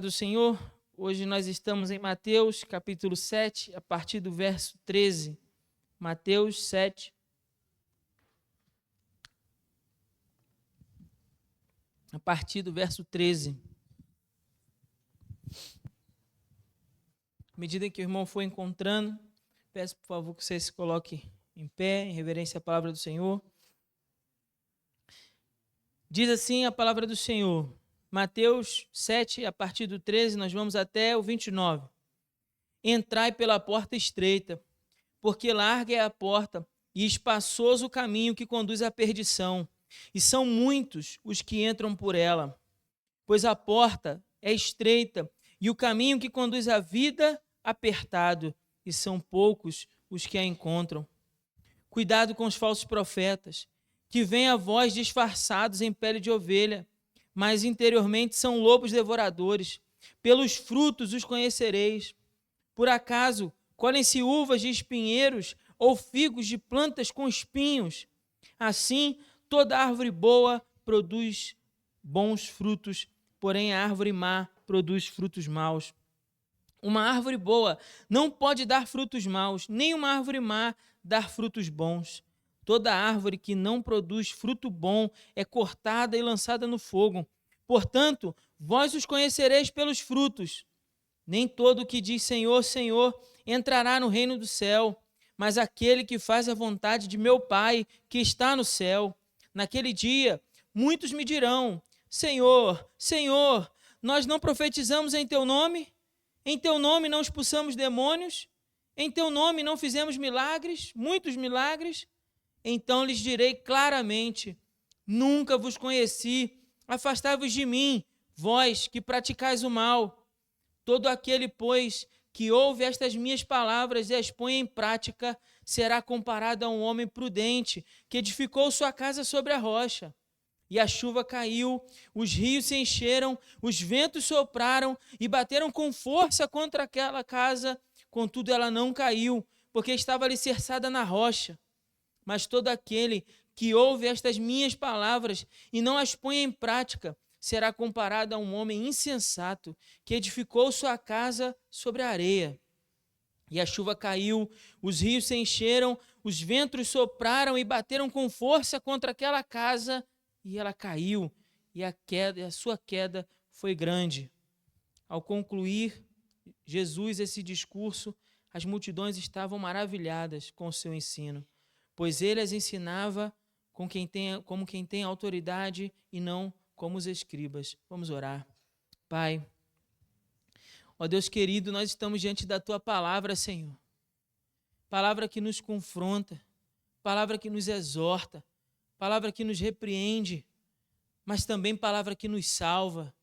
Do Senhor, hoje nós estamos em Mateus, capítulo 7, a partir do verso 13. Mateus 7, a partir do verso 13. À medida que o irmão for encontrando, peço por favor que você se coloque em pé, em reverência à palavra do Senhor. Diz assim a palavra do Senhor, Mateus 7, a partir do 13, nós vamos até o 29. Entrai pela porta estreita, porque larga é a porta e espaçoso o caminho que conduz à perdição, e são muitos os que entram por ela. Pois a porta é estreita e o caminho que conduz à vida apertado, e são poucos os que a encontram. Cuidado com os falsos profetas, que vêm a vós disfarçados em pele de ovelha, mas interiormente são lobos devoradores. Pelos frutos os conhecereis. Por acaso colhem-se uvas de espinheiros ou figos de plantas com espinhos? Assim, toda árvore boa produz bons frutos, porém a árvore má produz frutos maus. Uma árvore boa não pode dar frutos maus, nem uma árvore má dar frutos bons. Toda árvore que não produz fruto bom é cortada e lançada no fogo. Portanto, vós os conhecereis pelos frutos. Nem todo o que diz Senhor, Senhor, entrará no reino do céu, mas aquele que faz a vontade de meu Pai, que está no céu. Naquele dia, muitos me dirão, Senhor, Senhor, nós não profetizamos em teu nome? Em teu nome não expulsamos demônios? Em teu nome não fizemos milagres, muitos milagres? Então lhes direi claramente, nunca vos conheci, afastai-vos de mim, vós que praticais o mal. Todo aquele, pois, que ouve estas minhas palavras e as põe em prática, será comparado a um homem prudente, que edificou sua casa sobre a rocha. E a chuva caiu, os rios se encheram, os ventos sopraram e bateram com força contra aquela casa, contudo ela não caiu, porque estava alicerçada na rocha. Mas todo aquele que ouve estas minhas palavras e não as põe em prática, será comparado a um homem insensato que edificou sua casa sobre a areia. E a chuva caiu, os rios se encheram, os ventos sopraram e bateram com força contra aquela casa, e ela caiu, e a sua queda foi grande. Ao concluir Jesus esse discurso, as multidões estavam maravilhadas com o seu ensino, pois ele as ensinava como quem tem autoridade e não como os escribas. Vamos orar. Pai, ó Deus querido, nós estamos diante da Tua palavra, Senhor. Palavra que nos confronta, palavra que nos exorta, palavra que nos repreende, mas também palavra que nos salva,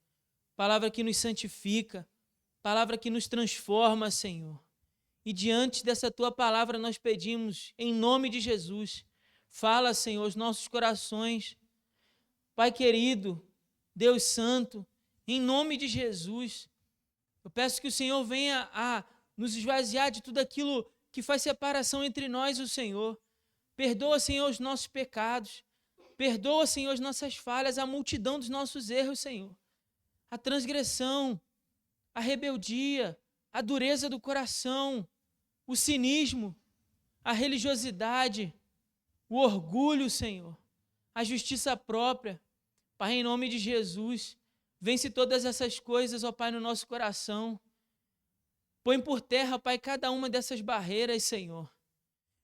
palavra que nos santifica, palavra que nos transforma, Senhor. E diante dessa Tua palavra nós pedimos, em nome de Jesus, fala, Senhor, os nossos corações. Pai querido, Deus Santo, em nome de Jesus, eu peço que o Senhor venha a nos esvaziar de tudo aquilo que faz separação entre nós e o Senhor. Perdoa, Senhor, os nossos pecados. Perdoa, Senhor, as nossas falhas, a multidão dos nossos erros, Senhor. A transgressão, a rebeldia, a dureza do coração, o cinismo, a religiosidade, o orgulho, Senhor, a justiça própria. Pai, em nome de Jesus, vence todas essas coisas, ó Pai, no nosso coração. Põe por terra, Pai, cada uma dessas barreiras, Senhor.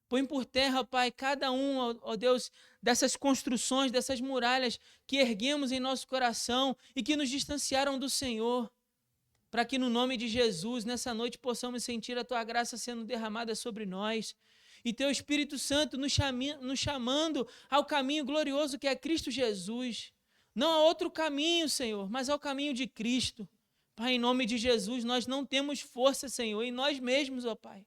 Põe por terra, Pai, cada um, ó Deus, dessas construções, dessas muralhas que erguemos em nosso coração e que nos distanciaram do Senhor, para que no nome de Jesus, nessa noite, possamos sentir a Tua graça sendo derramada sobre nós e Teu Espírito Santo nos chamando ao caminho glorioso que é Cristo Jesus. Não há outro caminho, Senhor, mas ao caminho de Cristo. Pai, em nome de Jesus, nós não temos força, Senhor, em nós mesmos, ó Pai.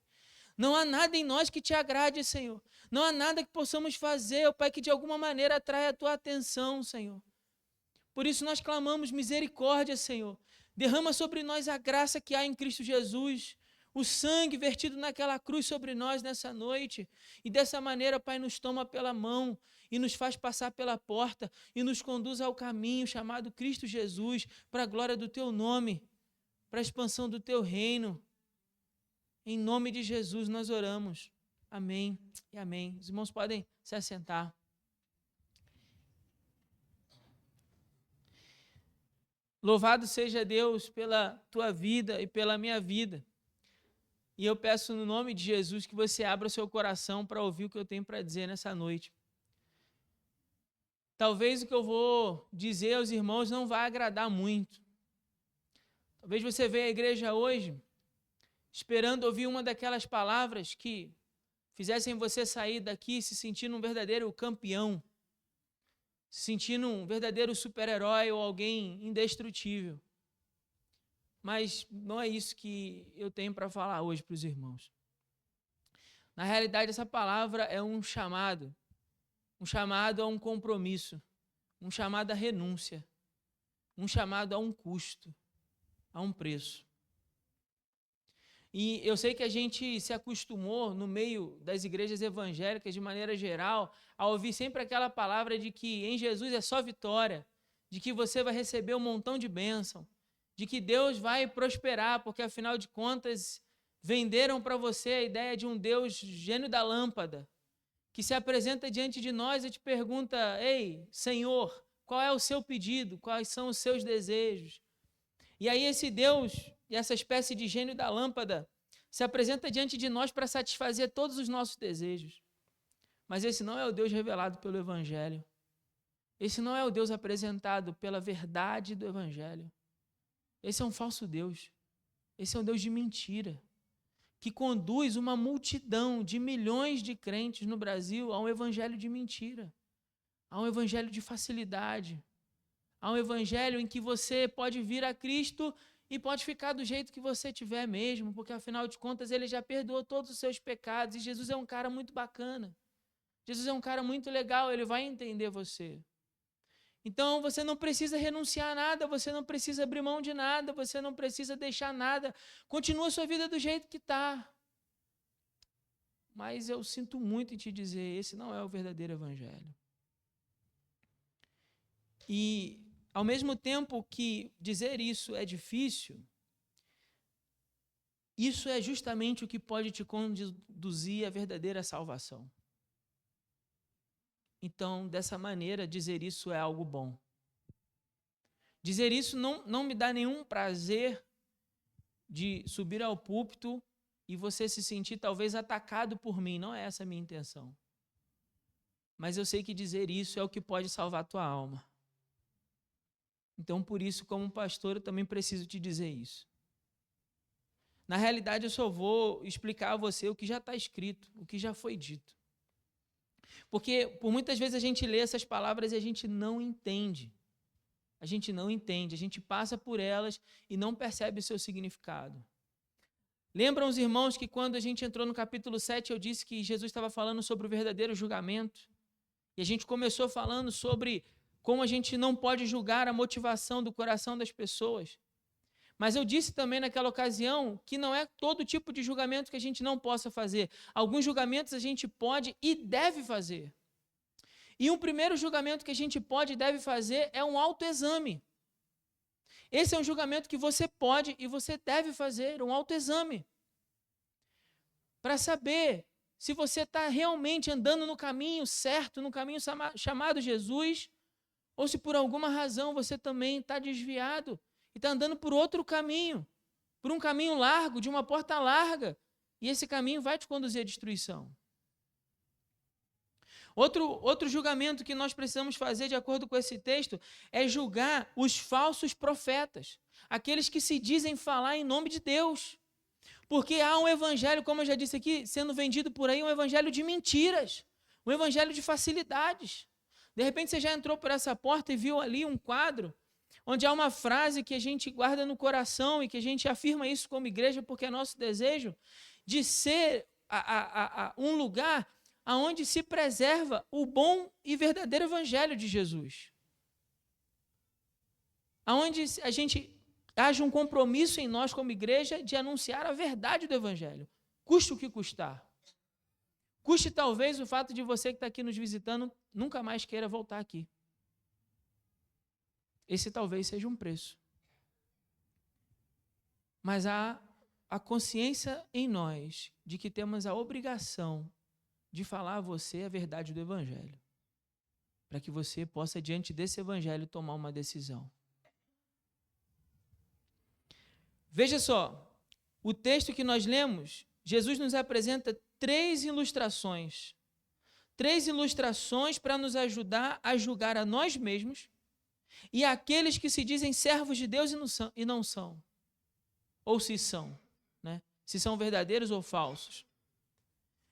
Não há nada em nós que Te agrade, Senhor. Não há nada que possamos fazer, ó Pai, que de alguma maneira atraia a Tua atenção, Senhor. Por isso nós clamamos misericórdia, Senhor. Derrama sobre nós a graça que há em Cristo Jesus, o sangue vertido naquela cruz sobre nós nessa noite. E dessa maneira, Pai, nos toma pela mão e nos faz passar pela porta e nos conduz ao caminho chamado Cristo Jesus, para a glória do Teu nome. para a expansão do teu reino. Em nome de Jesus nós oramos. Amém e amém. Os irmãos podem se assentar. Louvado seja Deus pela tua vida e pela minha vida. E eu peço no nome de Jesus que você abra o seu coração para ouvir o que eu tenho para dizer nessa noite. Talvez o que eu vou dizer aos irmãos não vá agradar muito. Talvez você veja à igreja hoje esperando ouvir uma daquelas palavras que fizessem você sair daqui se sentindo um verdadeiro campeão, se sentindo um verdadeiro super-herói ou alguém indestrutível. Mas não é isso que eu tenho para falar hoje para os irmãos. Na realidade, essa palavra é um chamado a um compromisso, um chamado à renúncia, um chamado a um custo, a um preço. E eu sei que a gente se acostumou, no meio das igrejas evangélicas, de maneira geral, a ouvir sempre aquela palavra de que em Jesus é só vitória, de que você vai receber um montão de bênção, de que Deus vai prosperar, porque afinal de contas venderam para você a ideia de um Deus gênio da lâmpada, que se apresenta diante de nós e te pergunta: ei, Senhor, qual é o seu pedido? Quais são os seus desejos? E aí esse Deus, e essa espécie de gênio da lâmpada, se apresenta diante de nós para satisfazer todos os nossos desejos. Mas esse não é o Deus revelado pelo Evangelho. Esse não é o Deus apresentado pela verdade do Evangelho. Esse é um falso Deus. Esse é um Deus de mentira, que conduz uma multidão de milhões de crentes no Brasil a um evangelho de mentira, a um evangelho de facilidade, a um evangelho em que você pode vir a Cristo e pode ficar do jeito que você tiver mesmo, porque afinal de contas ele já perdoou todos os seus pecados e Jesus é um cara muito bacana. Jesus é um cara muito legal, ele vai entender você. Então você não precisa renunciar a nada, você não precisa abrir mão de nada, você não precisa deixar nada. Continua a sua vida do jeito que está. Mas eu sinto muito em te dizer, esse não é o verdadeiro evangelho. E ao mesmo tempo que dizer isso é difícil, isso é justamente o que pode te conduzir à verdadeira salvação. Então, dessa maneira, dizer isso é algo bom. Dizer isso não me dá nenhum prazer de subir ao púlpito e você se sentir talvez atacado por mim. Não é essa a minha intenção. Mas eu sei que dizer isso é o que pode salvar a tua alma. Então, por isso, como pastor, eu também preciso te dizer isso. Na realidade, eu só vou explicar a você o que já está escrito, o que já foi dito. Porque por muitas vezes a gente lê essas palavras e a gente não entende. A gente passa por elas e não percebe o seu significado. Lembram os irmãos que quando a gente entrou no capítulo 7, eu disse que Jesus estava falando sobre o verdadeiro julgamento? E a gente começou falando sobre como a gente não pode julgar a motivação do coração das pessoas. Mas eu disse também naquela ocasião que não é todo tipo de julgamento que a gente não possa fazer. Alguns julgamentos a gente pode e deve fazer. E um primeiro julgamento que a gente pode e deve fazer é um autoexame. Esse é um julgamento que você pode e você deve fazer, um autoexame. Para saber se você está realmente andando no caminho certo, no caminho chamado Jesus, ou se por alguma razão você também está desviado e está andando por outro caminho, por um caminho largo, de uma porta larga, e esse caminho vai te conduzir à destruição. Outro julgamento que nós precisamos fazer, de acordo com esse texto, é julgar os falsos profetas, aqueles que se dizem falar em nome de Deus. Porque há um evangelho, como eu já disse aqui, sendo vendido por aí, um evangelho de mentiras, um evangelho de facilidades. De repente você já entrou por essa porta e viu ali um quadro, onde há uma frase que a gente guarda no coração e que a gente afirma isso como igreja, porque é nosso desejo de ser um lugar aonde se preserva o bom e verdadeiro evangelho de Jesus. Aonde a gente haja um compromisso em nós como igreja de anunciar a verdade do evangelho, custe o que custar. Custe talvez o fato de você que está aqui nos visitando nunca mais queira voltar aqui. Esse talvez seja um preço. mas há a consciência em nós de que temos a obrigação de falar a você a verdade do Evangelho, para que você possa, diante desse Evangelho, tomar uma decisão. Veja só, o texto que nós lemos, Jesus nos apresenta 3 ilustrações para nos ajudar a julgar a nós mesmos e aqueles que se dizem servos de Deus e não são, ou se são, né? Se são verdadeiros ou falsos.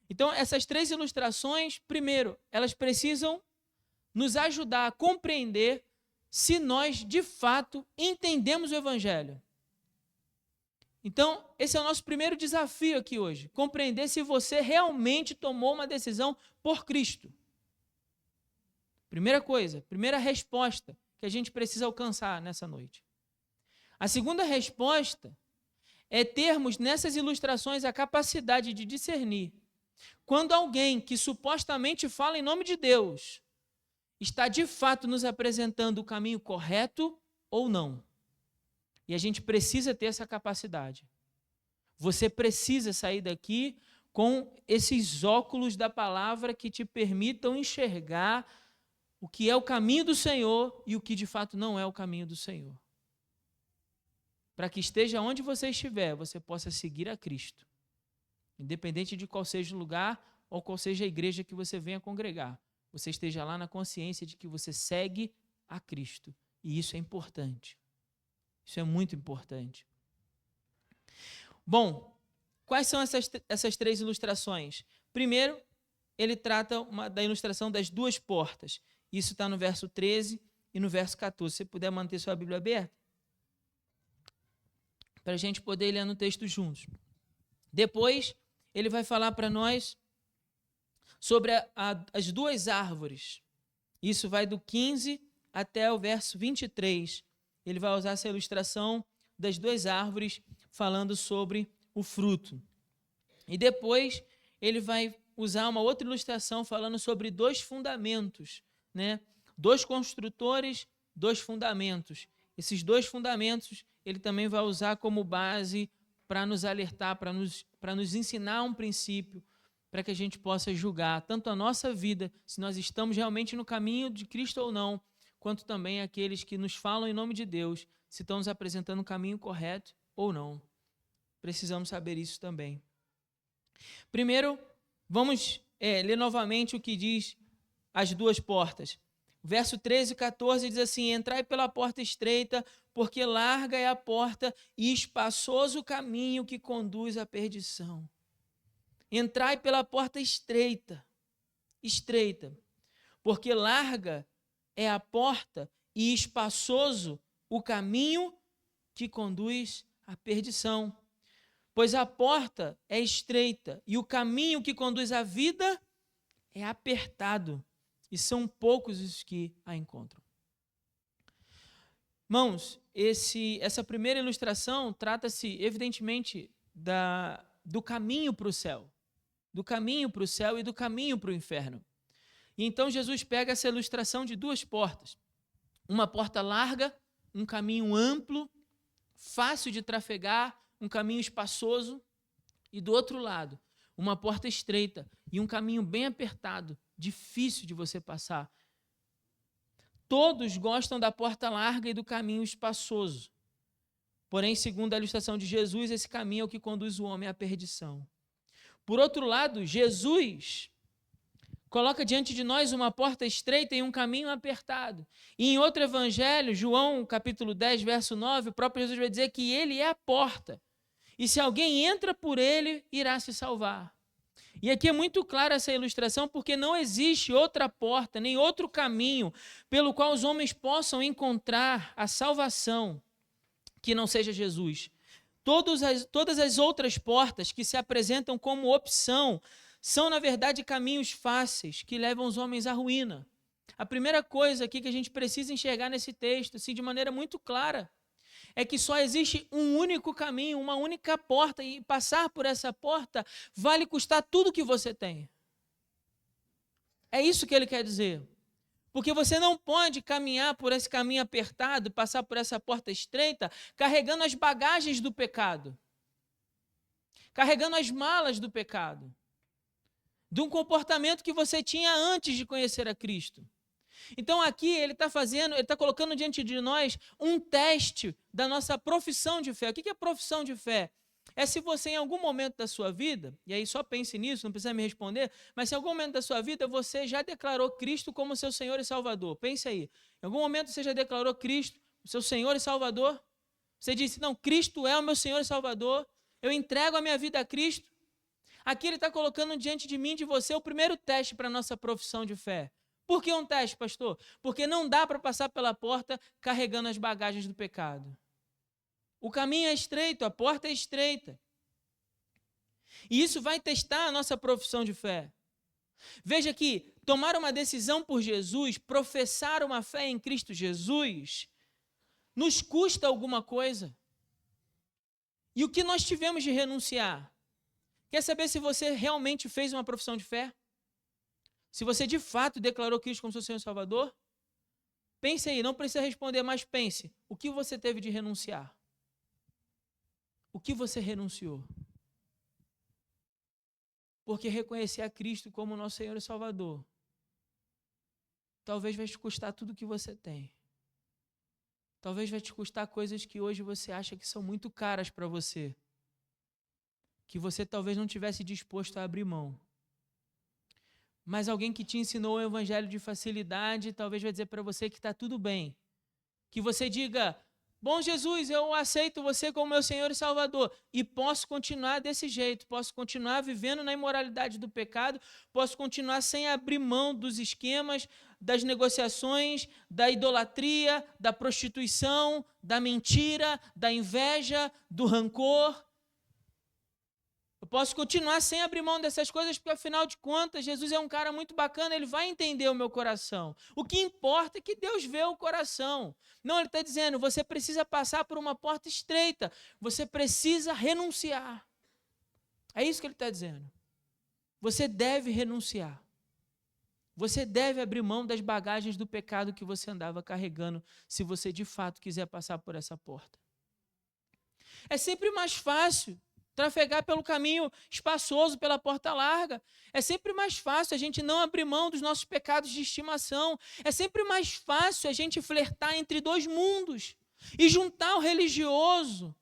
Então, essas 3 ilustrações, primeiro, elas precisam nos ajudar a compreender se nós, de fato, entendemos o Evangelho. Então, esse é o nosso primeiro desafio aqui hoje, compreender se você realmente tomou uma decisão por Cristo. Primeira coisa, primeira resposta que a gente precisa alcançar nessa noite. A segunda resposta é termos nessas ilustrações a capacidade de discernir quando alguém que supostamente fala em nome de Deus está de fato nos apresentando o caminho correto ou não. E a gente precisa ter essa capacidade. Você precisa sair daqui com esses óculos da palavra que te permitam enxergar o que é o caminho do Senhor e o que de fato não é o caminho do Senhor. Para que esteja onde você estiver, você possa seguir a Cristo. Independente de qual seja o lugar ou qual seja a igreja que você venha congregar. Você esteja lá na consciência de que você segue a Cristo. E isso é importante. Isso é muito importante. Bom, quais são essas 3 ilustrações? Primeiro, ele trata da ilustração das 2 portas. Isso está no verso 13 e no verso 14. Se você puder manter sua Bíblia aberta, para a gente poder ler no texto juntos. Depois, ele vai falar para nós sobre as 2 árvores. Isso vai do 15 até o verso 23. Ele vai usar essa ilustração das 2 árvores, falando sobre o fruto. E depois ele vai usar uma outra ilustração falando sobre 2 fundamentos, né? 2 construtores, 2 fundamentos. Esses 2 fundamentos ele também vai usar como base para nos alertar, para nos ensinar um princípio, para que a gente possa julgar tanto a nossa vida, se nós estamos realmente no caminho de Cristo ou não, quanto também aqueles que nos falam em nome de Deus, se estão nos apresentando o caminho correto ou não. Precisamos saber isso também. Primeiro, vamos ler novamente o que diz as 2 portas. Verso 13 e 14 diz assim: entrai pela porta estreita, porque larga é a porta e espaçoso o caminho que conduz à perdição. Entrai pela porta estreita, porque larga é a porta e espaçoso o caminho que conduz à perdição. Pois a porta é estreita e o caminho que conduz à vida é apertado, e são poucos os que a encontram. Irmãos, essa primeira ilustração trata-se, evidentemente, do caminho para o céu. Do caminho para o céu e do caminho para o inferno. E então Jesus pega essa ilustração de 2 portas. Uma porta larga, um caminho amplo, fácil de trafegar, um caminho espaçoso. E do outro lado, uma porta estreita e um caminho bem apertado, difícil de você passar. Todos gostam da porta larga e do caminho espaçoso. Porém, segundo a ilustração de Jesus, esse caminho é o que conduz o homem à perdição. Por outro lado, Jesus coloca diante de nós uma porta estreita e um caminho apertado. E em outro evangelho, João capítulo 10, verso 9, o próprio Jesus vai dizer que ele é a porta. E se alguém entra por ele, irá se salvar. E aqui é muito clara essa ilustração, porque não existe outra porta, nem outro caminho pelo qual os homens possam encontrar a salvação que não seja Jesus. Todas as outras portas que se apresentam como opção são, na verdade, caminhos fáceis que levam os homens à ruína. A primeira coisa aqui que a gente precisa enxergar nesse texto, assim, de maneira muito clara, é que só existe um único caminho, uma única porta, e passar por essa porta vale custar tudo que você tem. É isso que ele quer dizer. Porque você não pode caminhar por esse caminho apertado, passar por essa porta estreita, carregando as bagagens do pecado, carregando as malas do pecado, de um comportamento que você tinha antes de conhecer a Cristo. Então aqui ele está colocando diante de nós um teste da nossa profissão de fé. O que é profissão de fé? É se você em algum momento da sua vida, e aí só pense nisso, não precisa me responder, mas se em algum momento da sua vida você já declarou Cristo como seu Senhor e Salvador. Pense aí. Em algum momento você já declarou Cristo, seu Senhor e Salvador? Você disse, não, Cristo é o meu Senhor e Salvador, eu entrego a minha vida a Cristo. Aqui ele está colocando diante de mim e de você o primeiro teste para a nossa profissão de fé. Por que um teste, pastor? Porque não dá para passar pela porta carregando as bagagens do pecado. O caminho é estreito, a porta é estreita. E isso vai testar a nossa profissão de fé. Veja que tomar uma decisão por Jesus, professar uma fé em Cristo Jesus, nos custa alguma coisa. E o que nós tivemos de renunciar? Quer saber se você realmente fez uma profissão de fé? Se você de fato declarou Cristo como seu Senhor e Salvador? Pense aí, não precisa responder, mas pense. O que você teve de renunciar? O que você renunciou? Porque reconhecer a Cristo como nosso Senhor e Salvador talvez vai te custar tudo o que você tem. Talvez vai te custar coisas que hoje você acha que são muito caras para você, que você talvez não tivesse disposto a abrir mão. Mas alguém que te ensinou o evangelho de facilidade talvez vai dizer para você que está tudo bem. Que você diga, bom Jesus, eu aceito você como meu Senhor e Salvador e posso continuar desse jeito, posso continuar vivendo na imoralidade do pecado, posso continuar sem abrir mão dos esquemas, das negociações, da idolatria, da prostituição, da mentira, da inveja, do rancor. Eu posso continuar sem abrir mão dessas coisas, porque afinal de contas, Jesus é um cara muito bacana, ele vai entender o meu coração. O que importa é que Deus vê o coração. Não, ele está dizendo, você precisa passar por uma porta estreita, você precisa renunciar. É isso que ele está dizendo. Você deve renunciar. Você deve abrir mão das bagagens do pecado que você andava carregando, se você de fato quiser passar por essa porta. É sempre mais fácil trafegar pelo caminho espaçoso, pela porta larga. É sempre mais fácil a gente não abrir mão dos nossos pecados de estimação. É sempre mais fácil a gente flertar entre dois mundos e juntar o religioso,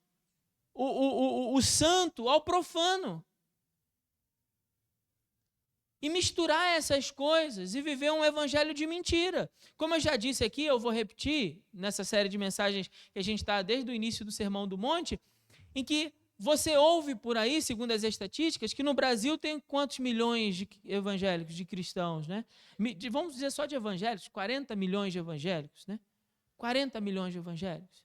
o santo, ao profano. E misturar essas coisas e viver um evangelho de mentira. Como eu já disse aqui, eu vou repetir nessa série de mensagens que a gente está desde o início do Sermão do Monte, em que você ouve por aí, segundo as estatísticas, que no Brasil tem quantos milhões de evangélicos, de cristãos, né? Vamos dizer só de evangélicos, 40 milhões de evangélicos, né? 40 milhões de evangélicos.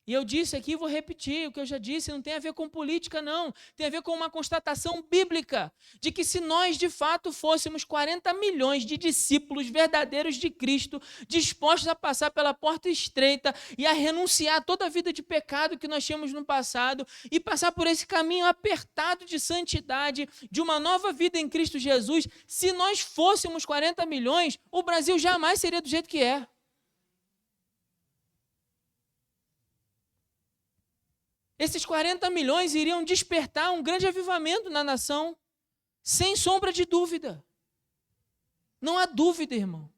E eu disse aqui, vou repetir, o que eu já disse, não tem a ver com política, não. Tem a ver com uma constatação bíblica, de que se nós, de fato, fôssemos 40 milhões de discípulos verdadeiros de Cristo, dispostos a passar pela porta estreita e a renunciar a toda a vida de pecado que nós tínhamos no passado e passar por esse caminho apertado de santidade, de uma nova vida em Cristo Jesus, se nós fôssemos 40 milhões, o Brasil jamais seria do jeito que é. Esses 40 milhões iriam despertar um grande avivamento na nação, sem sombra de dúvida. Não há dúvida, irmão.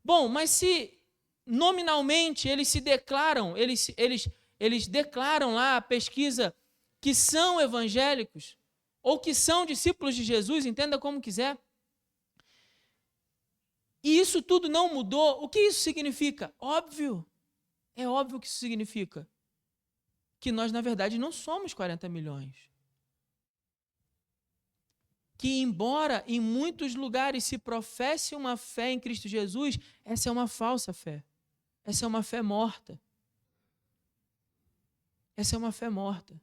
Bom, mas se nominalmente eles se declaram, eles declaram lá a pesquisa que são evangélicos, ou que são discípulos de Jesus, entenda como quiser, e isso tudo não mudou, o que isso significa? Óbvio, é óbvio que isso significa. Que nós, na verdade, não somos 40 milhões. Que, embora em muitos lugares se professe uma fé em Cristo Jesus, essa é uma falsa fé. Essa é uma fé morta. Essa é uma fé morta.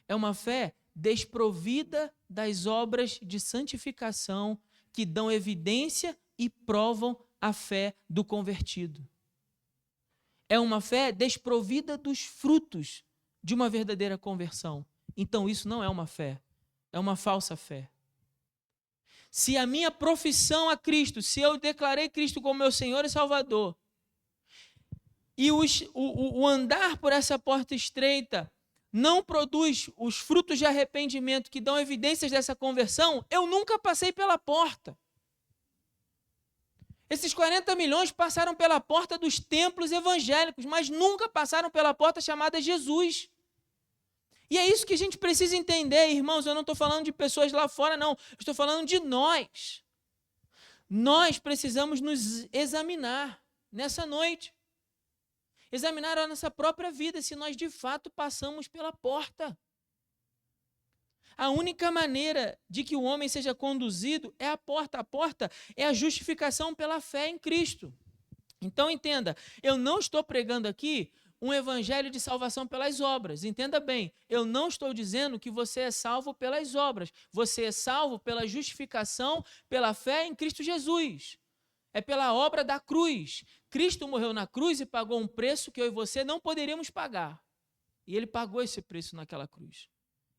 É uma fé desprovida das obras de santificação que dão evidência e provam a fé do convertido. É uma fé desprovida dos frutos de uma verdadeira conversão. Então isso não é uma fé, é uma falsa fé. Se a minha profissão a Cristo, se eu declarei Cristo como meu Senhor e Salvador, e o andar por essa porta estreita não produz os frutos de arrependimento que dão evidências dessa conversão, eu nunca passei pela porta. Esses 40 milhões passaram pela porta dos templos evangélicos, mas nunca passaram pela porta chamada Jesus. E é isso que a gente precisa entender, irmãos. Eu não estou falando de pessoas lá fora, não. Eu estou falando de nós. Nós precisamos nos examinar nessa noite. Examinar a nossa própria vida, se nós de fato passamos pela porta. A única maneira de que o homem seja conduzido é a porta. A porta é a justificação pela fé em Cristo. Então entenda, eu não estou pregando aqui um evangelho de salvação pelas obras. Entenda bem, eu não estou dizendo que você é salvo pelas obras. Você é salvo pela justificação, pela fé em Cristo Jesus. É pela obra da cruz. Cristo morreu na cruz e pagou um preço que eu e você não poderíamos pagar. E ele pagou esse preço naquela cruz.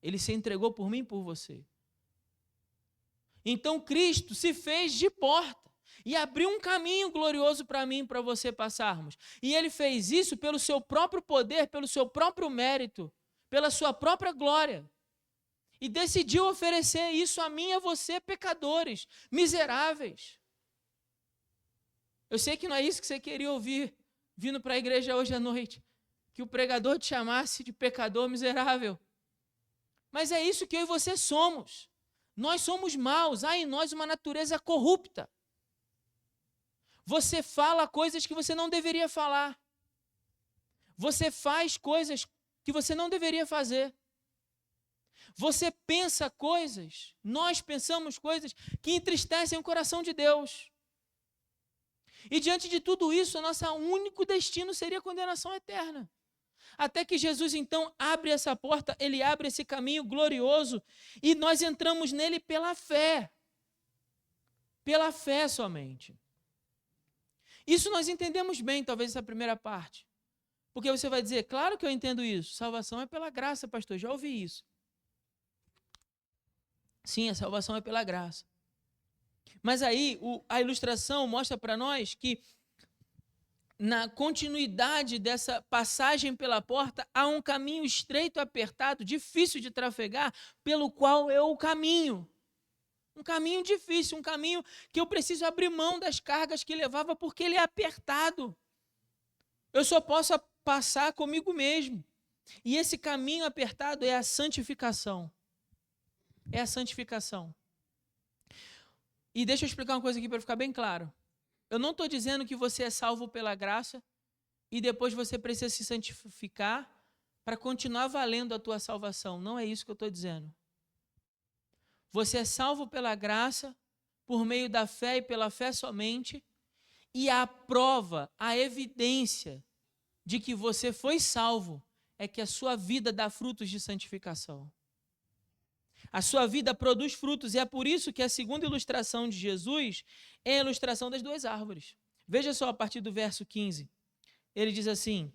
Ele se entregou por mim e por você. Então Cristo se fez de porta e abriu um caminho glorioso para mim e para você passarmos. E ele fez isso pelo seu próprio poder, pelo seu próprio mérito, pela sua própria glória. E decidiu oferecer isso a mim e a você, pecadores, miseráveis. Eu sei que não é isso que você queria ouvir vindo para a igreja hoje à noite, que o pregador te chamasse de pecador miserável. Mas é isso que eu e você somos. Nós somos maus, há em nós uma natureza corrupta. Você fala coisas que você não deveria falar. Você faz coisas que você não deveria fazer. Você pensa coisas, nós pensamos coisas que entristecem o coração de Deus. E diante de tudo isso, nosso único destino seria condenação eterna. Até que Jesus, então, abre essa porta, ele abre esse caminho glorioso e nós entramos nele pela fé. Pela fé somente. Isso nós entendemos bem, talvez, essa primeira parte. Porque você vai dizer, claro que eu entendo isso. Salvação é pela graça, pastor, já ouvi isso. Sim, a salvação é pela graça. Mas aí a ilustração mostra para nós que na continuidade dessa passagem pela porta há um caminho estreito, apertado, difícil de trafegar, pelo qual eu caminho. Um caminho difícil, um caminho que eu preciso abrir mão das cargas que levava porque ele é apertado. Eu só posso passar comigo mesmo. E esse caminho apertado é a santificação. É a santificação. E deixa eu explicar uma coisa aqui para ficar bem claro. Eu não estou dizendo que você é salvo pela graça e depois você precisa se santificar para continuar valendo a tua salvação. Não é isso que eu estou dizendo. Você é salvo pela graça, por meio da fé e pela fé somente, e a prova, a evidência de que você foi salvo é que a sua vida dá frutos de santificação. A sua vida produz frutos e é por isso que a segunda ilustração de Jesus é a ilustração das duas árvores. Veja só a partir do verso 15. Ele diz assim: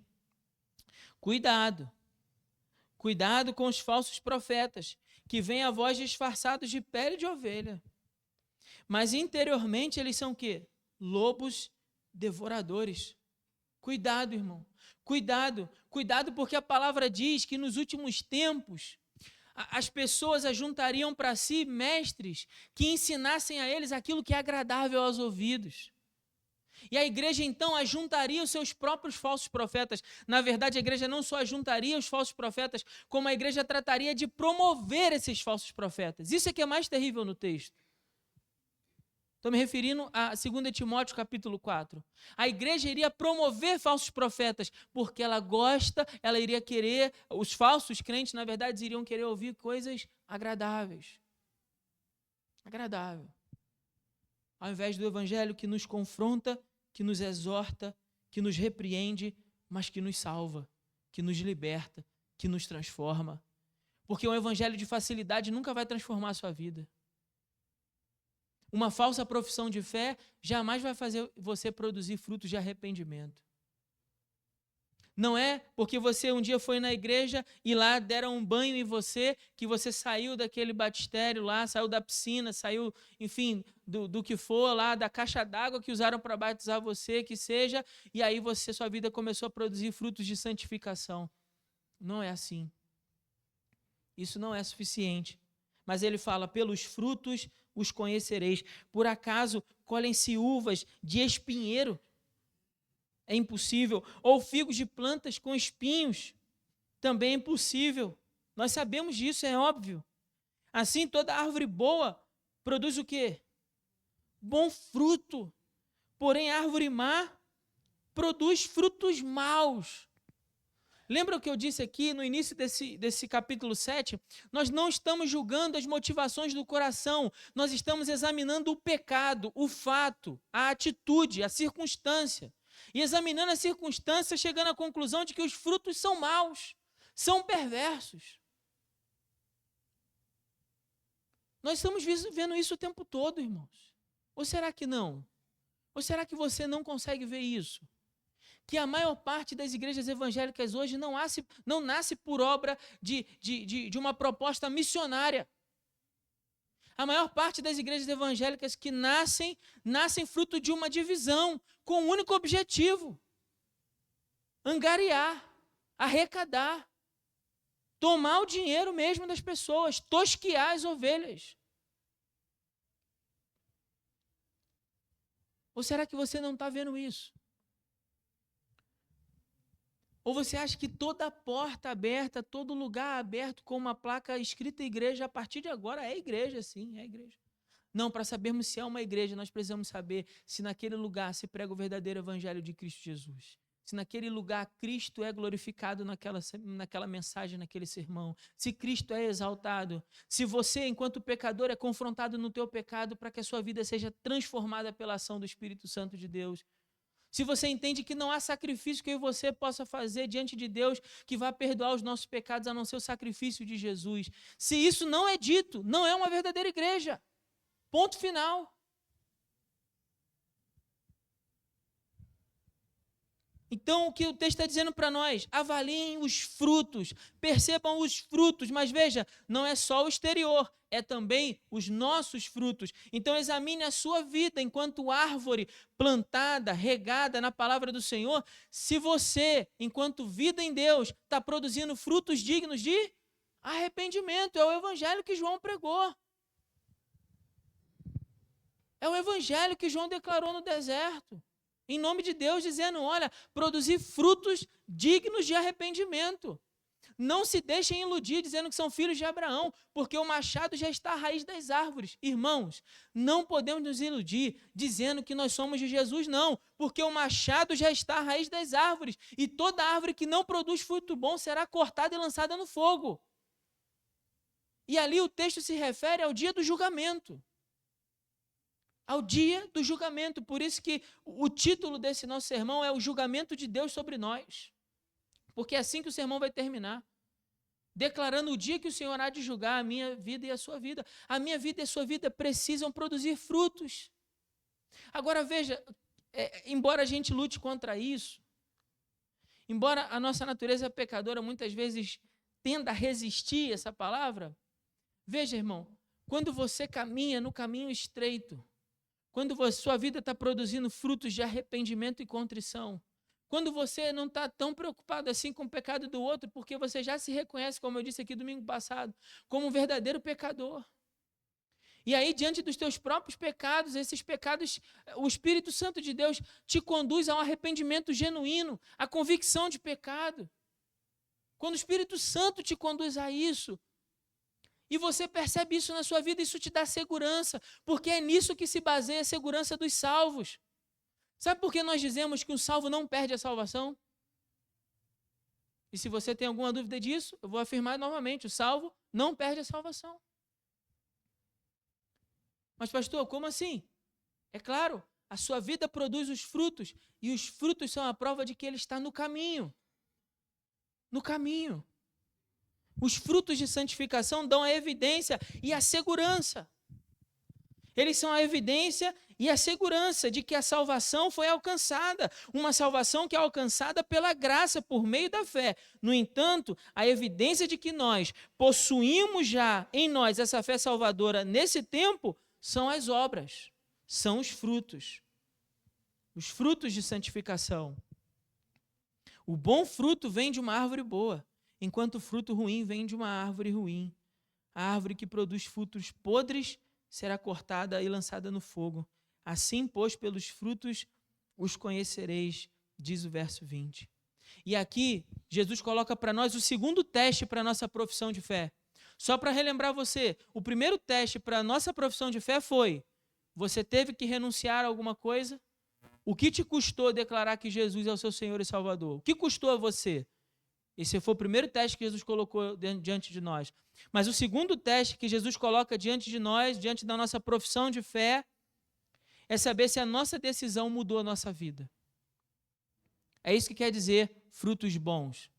cuidado com os falsos profetas, que vêm a vós disfarçados de pele de ovelha. Mas interiormente eles são o quê? Lobos devoradores. Cuidado, irmão. Cuidado porque a palavra diz que nos últimos tempos as pessoas ajuntariam para si mestres que ensinassem a eles aquilo que é agradável aos ouvidos. E a igreja, então, ajuntaria os seus próprios falsos profetas. Na verdade, a igreja não só ajuntaria os falsos profetas, como a igreja trataria de promover esses falsos profetas. Isso é que é mais terrível no texto. Estou me referindo a 2 Timóteo capítulo 4. A igreja iria promover falsos profetas, porque ela gosta, ela iria querer, os falsos crentes, na verdade, iriam querer ouvir coisas agradáveis. Agradável. Ao invés do evangelho que nos confronta, que nos exorta, que nos repreende, mas que nos salva, que nos liberta, que nos transforma. Porque um evangelho de facilidade nunca vai transformar a sua vida. Uma falsa profissão de fé jamais vai fazer você produzir frutos de arrependimento. Não é porque você um dia foi na igreja e lá deram um banho em você, que você saiu daquele batistério lá, saiu da piscina, saiu, enfim, do que for lá, da caixa d'água que usaram para batizar você, que seja, e aí sua vida começou a produzir frutos de santificação. Não é assim. Isso não é suficiente. Mas ele fala, pelos frutos os conhecereis. Por acaso colhem-se uvas de espinheiro? É impossível. Ou figos de plantas com espinhos? Também é impossível. Nós sabemos disso, é óbvio. Assim, toda árvore boa produz o quê? Bom fruto. Porém, a árvore má produz frutos maus. Lembra o que eu disse aqui no início desse capítulo 7? Nós não estamos julgando as motivações do coração, nós estamos examinando o pecado, o fato, a atitude, a circunstância. E examinando a circunstância, chegando à conclusão de que os frutos são maus, são perversos. Nós estamos vendo isso o tempo todo, irmãos. Ou será que não? Ou será que você não consegue ver isso? Que a maior parte das igrejas evangélicas hoje não nasce por obra de uma proposta missionária. A maior parte das igrejas evangélicas que nascem fruto de uma divisão, com um único objetivo: angariar, arrecadar, tomar o dinheiro mesmo das pessoas, tosquiar as ovelhas. Ou será que você não está vendo isso? Ou você acha que toda porta aberta, todo lugar aberto com uma placa escrita igreja, a partir de agora é igreja, sim, é igreja. Não, para sabermos se é uma igreja, nós precisamos saber se naquele lugar se prega o verdadeiro evangelho de Cristo Jesus. Se naquele lugar Cristo é glorificado naquela mensagem, naquele sermão. Se Cristo é exaltado. Se você, enquanto pecador, é confrontado no teu pecado para que a sua vida seja transformada pela ação do Espírito Santo de Deus. Se você entende que não há sacrifício que eu e você possa fazer diante de Deus que vá perdoar os nossos pecados a não ser o sacrifício de Jesus. Se isso não é dito, não é uma verdadeira igreja. Ponto final. Então, o que o texto está dizendo para nós? Avaliem os frutos, percebam os frutos, mas veja, não é só o exterior, é também os nossos frutos. Então, examine a sua vida enquanto árvore plantada, regada na palavra do Senhor, se você, enquanto vida em Deus, está produzindo frutos dignos de arrependimento. É o evangelho que João pregou. É o evangelho que João declarou no deserto. Em nome de Deus, dizendo, olha, produzir frutos dignos de arrependimento. Não se deixem iludir dizendo que são filhos de Abraão, porque o machado já está à raiz das árvores. Irmãos, não podemos nos iludir dizendo que nós somos de Jesus, não, porque o machado já está à raiz das árvores, e toda árvore que não produz fruto bom será cortada e lançada no fogo. E ali o texto se refere ao dia do julgamento. Ao dia do julgamento. Por isso que o título desse nosso sermão é o julgamento de Deus sobre nós. Porque é assim que o sermão vai terminar. Declarando o dia que o Senhor há de julgar a minha vida e a sua vida. A minha vida e a sua vida precisam produzir frutos. Agora veja, embora a gente lute contra isso, embora a nossa natureza pecadora muitas vezes tenda a resistir a essa palavra, veja, irmão, quando você caminha no caminho estreito, quando sua vida está produzindo frutos de arrependimento e contrição, quando você não está tão preocupado assim com o pecado do outro, porque você já se reconhece, como eu disse aqui domingo passado, como um verdadeiro pecador. E aí, diante dos teus próprios pecados, esses pecados, o Espírito Santo de Deus te conduz a um arrependimento genuíno, a convicção de pecado. Quando o Espírito Santo te conduz a isso, e você percebe isso na sua vida, isso te dá segurança, porque é nisso que se baseia a segurança dos salvos. Sabe por que nós dizemos que o salvo não perde a salvação? E se você tem alguma dúvida disso, eu vou afirmar novamente, o salvo não perde a salvação. Mas pastor, como assim? É claro, a sua vida produz os frutos, e os frutos são a prova de que ele está no caminho. No caminho. Os frutos de santificação dão a evidência e a segurança. Eles são a evidência e a segurança de que a salvação foi alcançada, uma salvação que é alcançada pela graça, por meio da fé. No entanto, a evidência de que nós possuímos já em nós essa fé salvadora nesse tempo são as obras, são os frutos de santificação. O bom fruto vem de uma árvore boa, enquanto o fruto ruim vem de uma árvore ruim. A árvore que produz frutos podres será cortada e lançada no fogo. Assim, pois, pelos frutos os conhecereis, diz o verso 20. E aqui, Jesus coloca para nós o segundo teste para a nossa profissão de fé. Só para relembrar você, o primeiro teste para a nossa profissão de fé foi: você teve que renunciar a alguma coisa? O que te custou declarar que Jesus é o seu Senhor e Salvador? O que custou a você? Esse foi o primeiro teste que Jesus colocou diante de nós. Mas o segundo teste que Jesus coloca diante de nós, diante da nossa profissão de fé, é saber se a nossa decisão mudou a nossa vida. É isso que quer dizer frutos bons.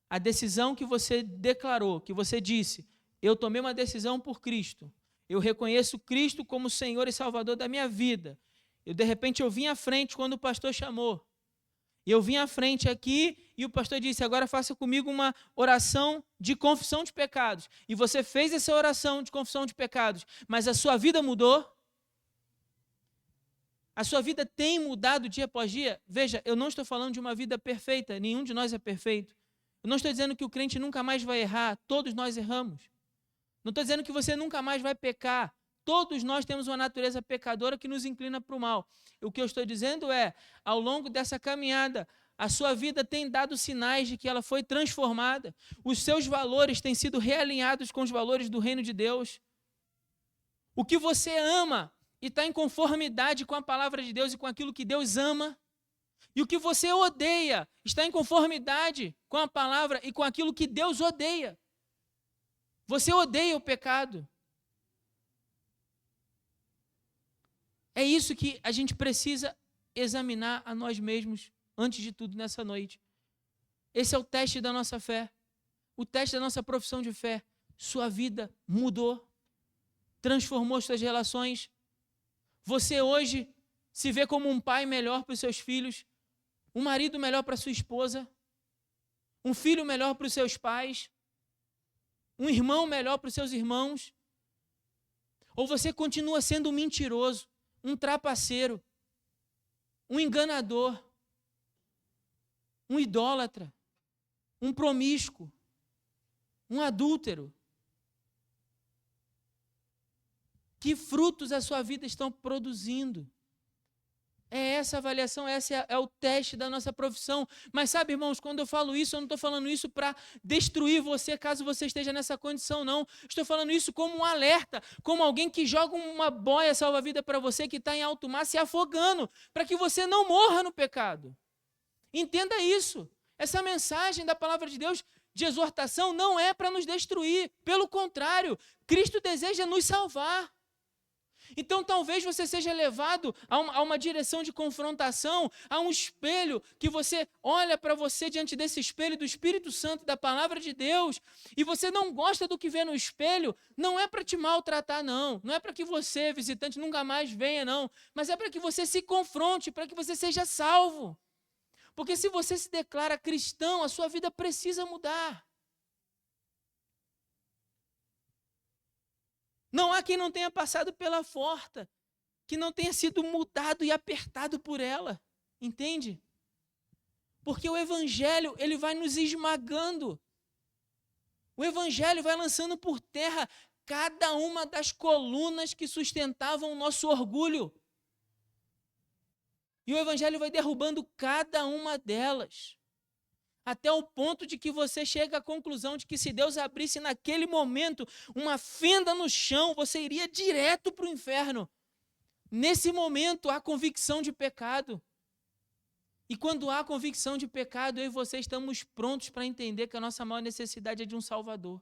A decisão que você declarou, que você disse: eu tomei uma decisão por Cristo, eu reconheço Cristo como Senhor e Salvador da minha vida. De repente eu vim à frente quando o pastor chamou. Eu vim à frente aqui e o pastor disse: agora faça comigo uma oração de confissão de pecados. E você fez essa oração de confissão de pecados, mas a sua vida mudou? A sua vida tem mudado dia após dia? Veja, eu não estou falando de uma vida perfeita, nenhum de nós é perfeito. Eu não estou dizendo que o crente nunca mais vai errar, todos nós erramos. Não estou dizendo que você nunca mais vai pecar. Todos nós temos uma natureza pecadora que nos inclina para o mal. O que eu estou dizendo é, ao longo dessa caminhada, a sua vida tem dado sinais de que ela foi transformada. Os seus valores têm sido realinhados com os valores do reino de Deus. O que você ama e está em conformidade com a palavra de Deus e com aquilo que Deus ama. E o que você odeia está em conformidade com a palavra e com aquilo que Deus odeia. Você odeia o pecado. É isso que a gente precisa examinar a nós mesmos, antes de tudo, nessa noite. Esse é o teste da nossa fé, o teste da nossa profissão de fé. Sua vida mudou, transformou suas relações. Você hoje se vê como um pai melhor para os seus filhos, um marido melhor para sua esposa, um filho melhor para os seus pais, um irmão melhor para os seus irmãos? Ou você continua sendo um mentiroso, um trapaceiro, um enganador, um idólatra, um promíscuo, um adúltero? Que frutos a sua vida estão produzindo? É essa avaliação, esse é o teste da nossa profissão. Mas sabe, irmãos, quando eu falo isso, eu não estou falando isso para destruir você, caso você esteja nessa condição, não. Estou falando isso como um alerta, como alguém que joga uma boia salva-vida para você que está em alto mar se afogando, para que você não morra no pecado. Entenda isso. Essa mensagem da palavra de Deus de exortação não é para nos destruir. Pelo contrário, Cristo deseja nos salvar. Então talvez você seja levado a uma direção de confrontação, a um espelho que você olha para você diante desse espelho do Espírito Santo, da palavra de Deus, e você não gosta do que vê no espelho. Não é para te maltratar, não. Não é para que você, visitante, nunca mais venha, não. Mas é para que você se confronte, para que você seja salvo. Porque se você se declara cristão, a sua vida precisa mudar. Não há quem não tenha passado pela porta, que não tenha sido mudado e apertado por ela. Entende? Porque o Evangelho, ele vai nos esmagando. O Evangelho vai lançando por terra cada uma das colunas que sustentavam o nosso orgulho. E o Evangelho vai derrubando cada uma delas. Até o ponto de que você chega à conclusão de que se Deus abrisse naquele momento uma fenda no chão, você iria direto para o inferno. Nesse momento há convicção de pecado. E quando há convicção de pecado, eu e você estamos prontos para entender que a nossa maior necessidade é de um Salvador.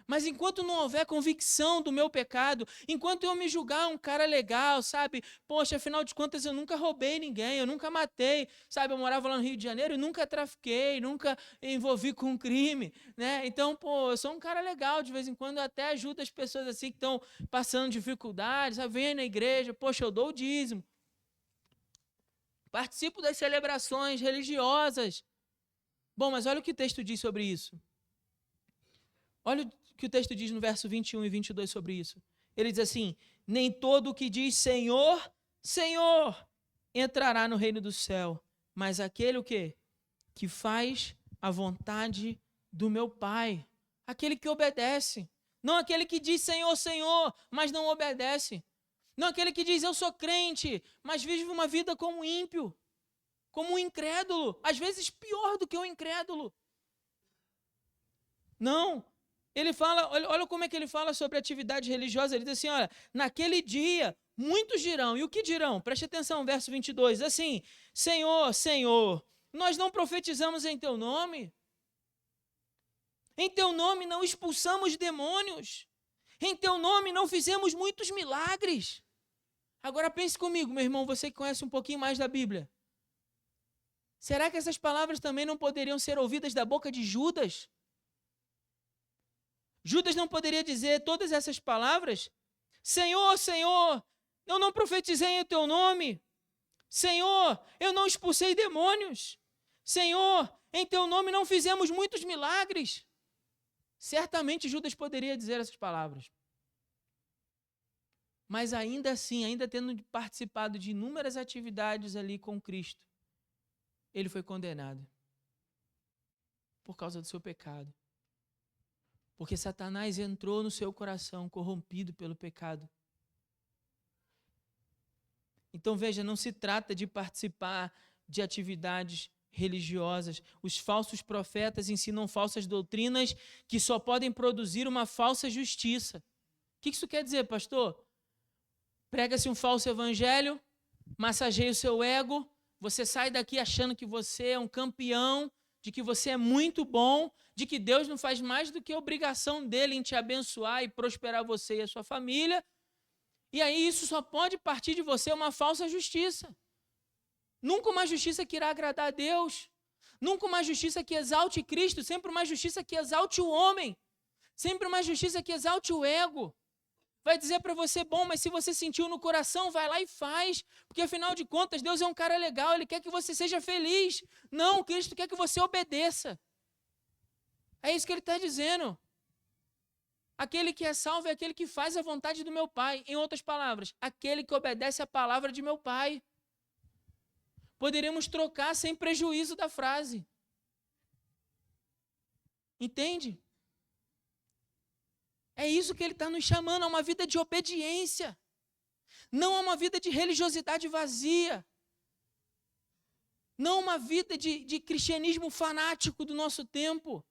Mas enquanto não houver convicção do meu pecado, enquanto eu me julgar um cara legal, sabe? Poxa, afinal de contas eu nunca roubei ninguém, eu nunca matei, sabe? Eu morava lá no Rio de Janeiro e nunca trafiquei, nunca envolvi com crime, né? Então, pô, eu sou um cara legal, de vez em quando eu até ajudo as pessoas assim que estão passando dificuldades, sabe? Venho na igreja, poxa, eu dou o dízimo. Participo das celebrações religiosas. Bom, mas olha o que o texto diz sobre isso. Olha o que o texto diz no verso 21 e 22 sobre isso. Ele diz assim: nem todo o que diz Senhor, Senhor, entrará no reino do céu, mas aquele o quê? Que faz a vontade do meu Pai. Aquele que obedece. Não aquele que diz Senhor, Senhor, mas não obedece. Não aquele que diz eu sou crente, mas vive uma vida como ímpio, como um incrédulo, às vezes pior do que um incrédulo. Não. Ele fala, olha como é que ele fala sobre atividade religiosa. Ele diz assim, olha, naquele dia, muitos dirão. E o que dirão? Preste atenção, verso 22. Assim, Senhor, Senhor, nós não profetizamos em teu nome? Em teu nome não expulsamos demônios? Em teu nome não fizemos muitos milagres? Agora pense comigo, meu irmão, você que conhece um pouquinho mais da Bíblia. Será que essas palavras também não poderiam ser ouvidas da boca de Judas? Judas não poderia dizer todas essas palavras? Senhor, Senhor, eu não profetizei em teu nome. Senhor, eu não expulsei demônios. Senhor, em teu nome não fizemos muitos milagres. Certamente Judas poderia dizer essas palavras. Mas ainda assim, ainda tendo participado de inúmeras atividades ali com Cristo, ele foi condenado por causa do seu pecado. Porque Satanás entrou no seu coração corrompido pelo pecado. Então veja, não se trata de participar de atividades religiosas. Os falsos profetas ensinam falsas doutrinas que só podem produzir uma falsa justiça. O que isso quer dizer, pastor? Prega-se um falso evangelho, massageia o seu ego, você sai daqui achando que você é um campeão, de que você é muito bom, de que Deus não faz mais do que a obrigação dele em te abençoar e prosperar você e a sua família. E aí isso só pode partir de você uma falsa justiça. Nunca uma justiça que irá agradar a Deus. Nunca uma justiça que exalte Cristo, sempre uma justiça que exalte o homem. Sempre uma justiça que exalte o ego. Vai dizer para você, bom, mas se você sentiu no coração, vai lá e faz. Porque afinal de contas, Deus é um cara legal, Ele quer que você seja feliz. Não, Cristo quer que você obedeça. É isso que Ele está dizendo. Aquele que é salvo é aquele que faz a vontade do meu Pai. Em outras palavras, aquele que obedece a palavra de meu Pai. Poderemos trocar sem prejuízo da frase. Entende? É isso que ele está nos chamando, a uma vida de obediência. Não a uma vida de religiosidade vazia. Não uma vida de cristianismo fanático do nosso tempo.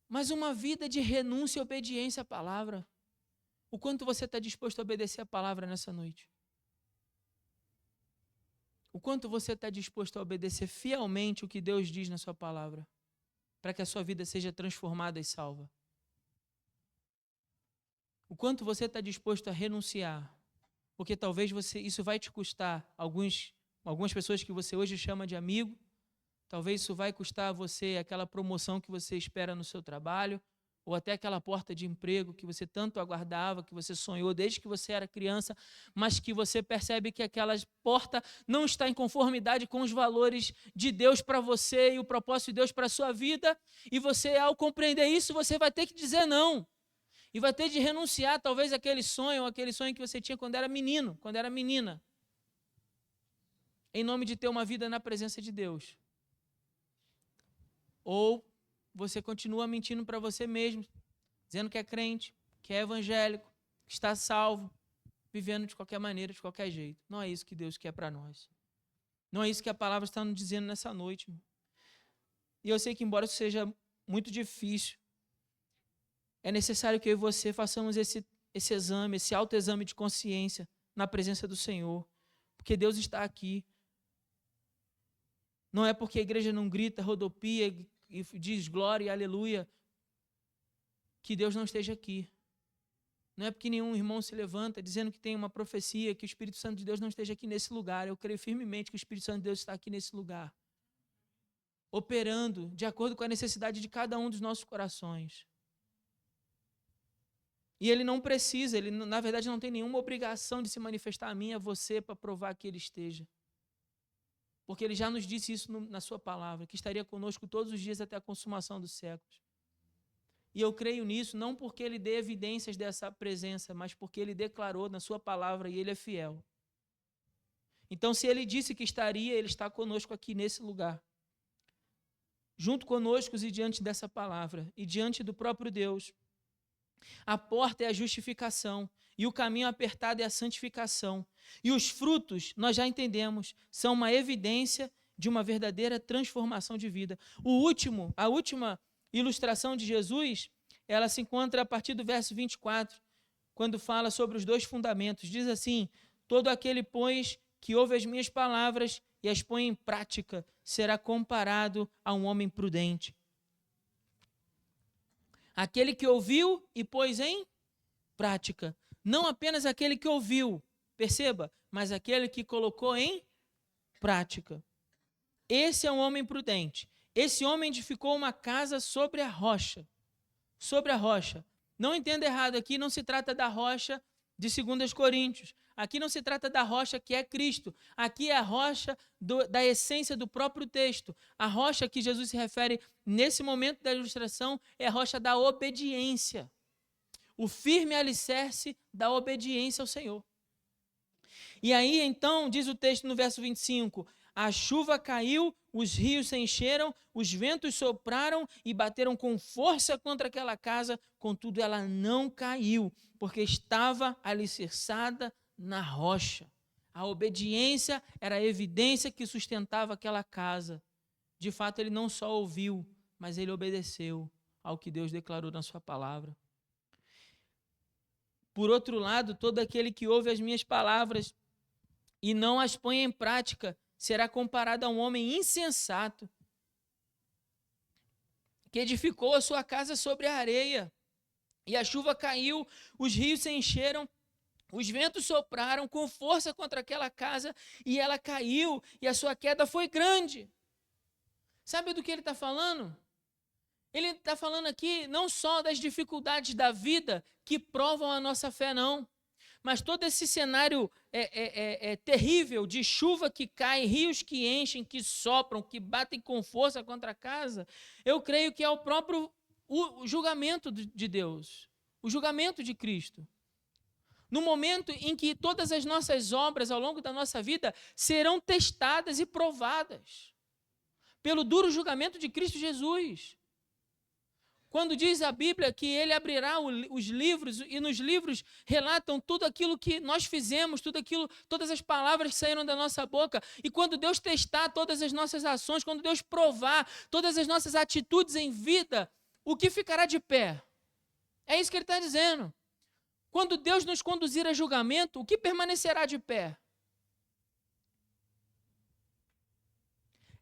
Mas uma vida de renúncia e obediência à palavra. O quanto você está disposto a obedecer a palavra nessa noite? O quanto você está disposto a obedecer fielmente o que Deus diz na sua palavra, para que a sua vida seja transformada e salva? O quanto você está disposto a renunciar? Porque talvez isso vai te custar algumas pessoas que você hoje chama de amigo. Talvez isso vai custar a você aquela promoção que você espera no seu trabalho, ou até aquela porta de emprego que você tanto aguardava, que você sonhou desde que você era criança, mas que você percebe que aquela porta não está em conformidade com os valores de Deus para você e o propósito de Deus para a sua vida, e você, ao compreender isso, você vai ter que dizer não. E vai ter de renunciar, talvez, aquele sonho que você tinha quando era menino, quando era menina, em nome de ter uma vida na presença de Deus. Ou você continua mentindo para você mesmo, dizendo que é crente, que é evangélico, que está salvo, vivendo de qualquer maneira, de qualquer jeito. Não é isso que Deus quer para nós. Não é isso que a palavra está nos dizendo nessa noite. E eu sei que, embora isso seja muito difícil, é necessário que eu e você façamos esse exame, esse autoexame de consciência na presença do Senhor, porque Deus está aqui. Não é porque a igreja não grita, rodopia e diz glória e aleluia, que Deus não esteja aqui. Não é porque nenhum irmão se levanta dizendo que tem uma profecia, que o Espírito Santo de Deus não esteja aqui nesse lugar. Eu creio firmemente que o Espírito Santo de Deus está aqui nesse lugar, operando de acordo com a necessidade de cada um dos nossos corações. E ele não precisa, ele na verdade não tem nenhuma obrigação de se manifestar a mim e a você para provar que ele esteja. Porque ele já nos disse isso na sua palavra, que estaria conosco todos os dias até a consumação dos séculos. E eu creio nisso não porque ele dê evidências dessa presença, mas porque ele declarou na sua palavra e ele é fiel. Então, se ele disse que estaria, ele está conosco aqui nesse lugar. Junto conosco e diante dessa palavra e diante do próprio Deus. A porta é a justificação e o caminho apertado é a santificação. E os frutos, nós já entendemos, são uma evidência de uma verdadeira transformação de vida. A última ilustração de Jesus, ela se encontra a partir do verso 24, quando fala sobre os dois fundamentos. Diz assim: todo aquele, pois, que ouve as minhas palavras e as põe em prática, será comparado a um homem prudente. Aquele que ouviu e pôs em prática. Não apenas aquele que ouviu, perceba, mas aquele que colocou em prática. Esse é um homem prudente. Esse homem edificou uma casa sobre a rocha. Sobre a rocha. Não entenda errado, aqui não se trata da rocha de 2 Coríntios. Aqui não se trata da rocha que é Cristo. Aqui é a rocha da essência do próprio texto. A rocha que Jesus se refere nesse momento da ilustração é a rocha da obediência. O firme alicerce da obediência ao Senhor. E aí, então, diz o texto no verso 25, a chuva caiu, os rios se encheram, os ventos sopraram e bateram com força contra aquela casa, contudo ela não caiu, porque estava alicerçada na rocha. A obediência era a evidência que sustentava aquela casa. De fato, ele não só ouviu, mas ele obedeceu ao que Deus declarou na sua palavra. Por outro lado, todo aquele que ouve as minhas palavras e não as põe em prática, será comparado a um homem insensato, que edificou a sua casa sobre a areia, e a chuva caiu, os rios se encheram, os ventos sopraram com força contra aquela casa, e ela caiu, e a sua queda foi grande. Sabe do que ele está falando? Ele está falando aqui não só das dificuldades da vida que provam a nossa fé, não. Mas todo esse cenário terrível de chuva que cai, rios que enchem, que sopram, que batem com força contra a casa, eu creio que é o próprio o julgamento de Deus, o julgamento de Cristo. No momento em que todas as nossas obras ao longo da nossa vida serão testadas e provadas pelo duro julgamento de Cristo Jesus. Quando diz a Bíblia que ele abrirá os livros, e nos livros relatam tudo aquilo que nós fizemos, todas as palavras que saíram da nossa boca, e quando Deus testar todas as nossas ações, quando Deus provar todas as nossas atitudes em vida, o que ficará de pé? É isso que ele está dizendo. Quando Deus nos conduzir a julgamento, o que permanecerá de pé?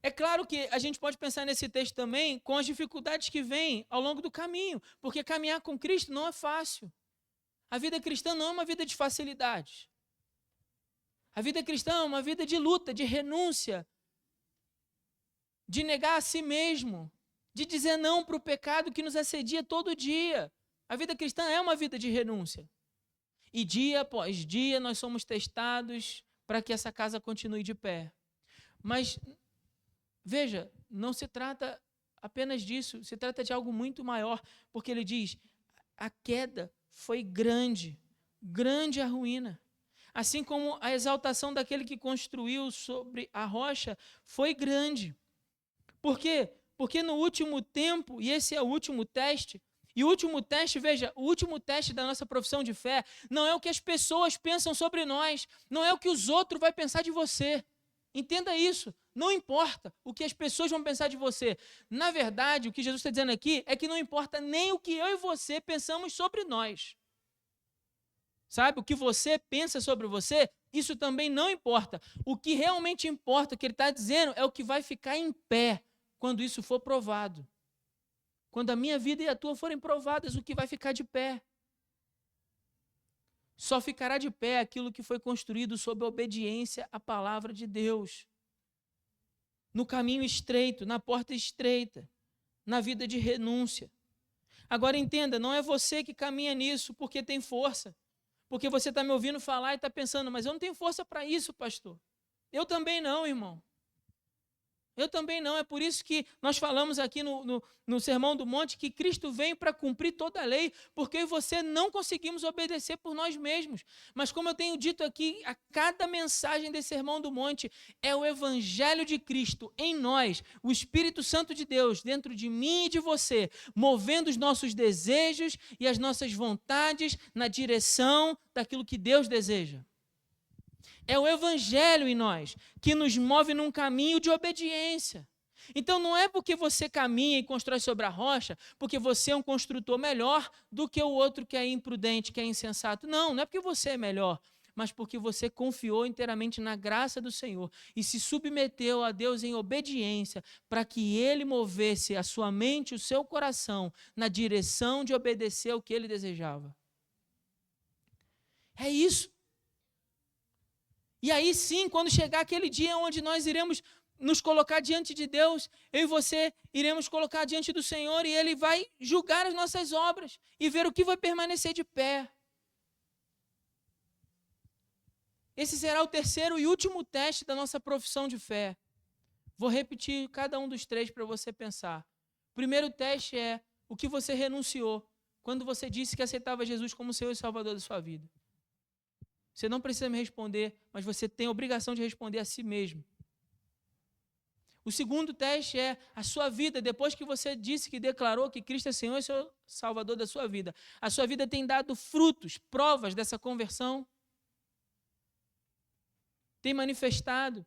É claro que a gente pode pensar nesse texto também com as dificuldades que vêm ao longo do caminho, porque caminhar com Cristo não é fácil. A vida cristã não é uma vida de facilidades. A vida cristã é uma vida de luta, de renúncia, de negar a si mesmo, de dizer não para o pecado que nos assedia todo dia. A vida cristã é uma vida de renúncia. E dia após dia nós somos testados para que essa casa continue de pé. Mas veja, não se trata apenas disso, se trata de algo muito maior, porque ele diz, a queda foi grande, grande a ruína. Assim como a exaltação daquele que construiu sobre a rocha foi grande. Por quê? Porque no último tempo, e esse é o último teste, e o último teste, veja, o último teste da nossa profissão de fé não é o que as pessoas pensam sobre nós, não é o que os outros vão pensar de você. Entenda isso, não importa o que as pessoas vão pensar de você. Na verdade, o que Jesus está dizendo aqui é que não importa nem o que eu e você pensamos sobre nós. Sabe, o que você pensa sobre você, isso também não importa. O que realmente importa, o que ele está dizendo, é o que vai ficar em pé quando isso for provado. Quando a minha vida e a tua forem provadas, o que vai ficar de pé? Só ficará de pé aquilo que foi construído sob a obediência à palavra de Deus. No caminho estreito, na porta estreita, na vida de renúncia. Agora entenda, não é você que caminha nisso porque tem força. Porque você está me ouvindo falar e está pensando, mas eu não tenho força para isso, pastor. Eu também não, irmão. Eu também não. É por isso que nós falamos aqui no Sermão do Monte que Cristo veio para cumprir toda a lei, porque eu e você não conseguimos obedecer por nós mesmos. Mas como eu tenho dito aqui, a cada mensagem desse Sermão do Monte é o Evangelho de Cristo em nós, o Espírito Santo de Deus dentro de mim e de você, movendo os nossos desejos e as nossas vontades na direção daquilo que Deus deseja. É o Evangelho em nós que nos move num caminho de obediência. Então não é porque você caminha e constrói sobre a rocha, porque você é um construtor melhor do que o outro que é imprudente, que é insensato. Não é porque você é melhor, mas porque você confiou inteiramente na graça do Senhor e se submeteu a Deus em obediência para que Ele movesse a sua mente, o seu coração, na direção de obedecer ao que Ele desejava. É isso. E aí sim, quando chegar aquele dia onde nós iremos nos colocar diante de Deus, eu e você iremos colocar diante do Senhor e Ele vai julgar as nossas obras e ver o que vai permanecer de pé. Esse será o terceiro e último teste da nossa profissão de fé. Vou repetir cada um dos três para você pensar. O primeiro teste é o que você renunciou quando você disse que aceitava Jesus como Senhor e Salvador da sua vida. Você não precisa me responder, mas você tem a obrigação de responder a si mesmo. O segundo teste é a sua vida, depois que você disse que declarou que Cristo é Senhor e Salvador da sua vida. A sua vida tem dado frutos, provas dessa conversão. Tem manifestado.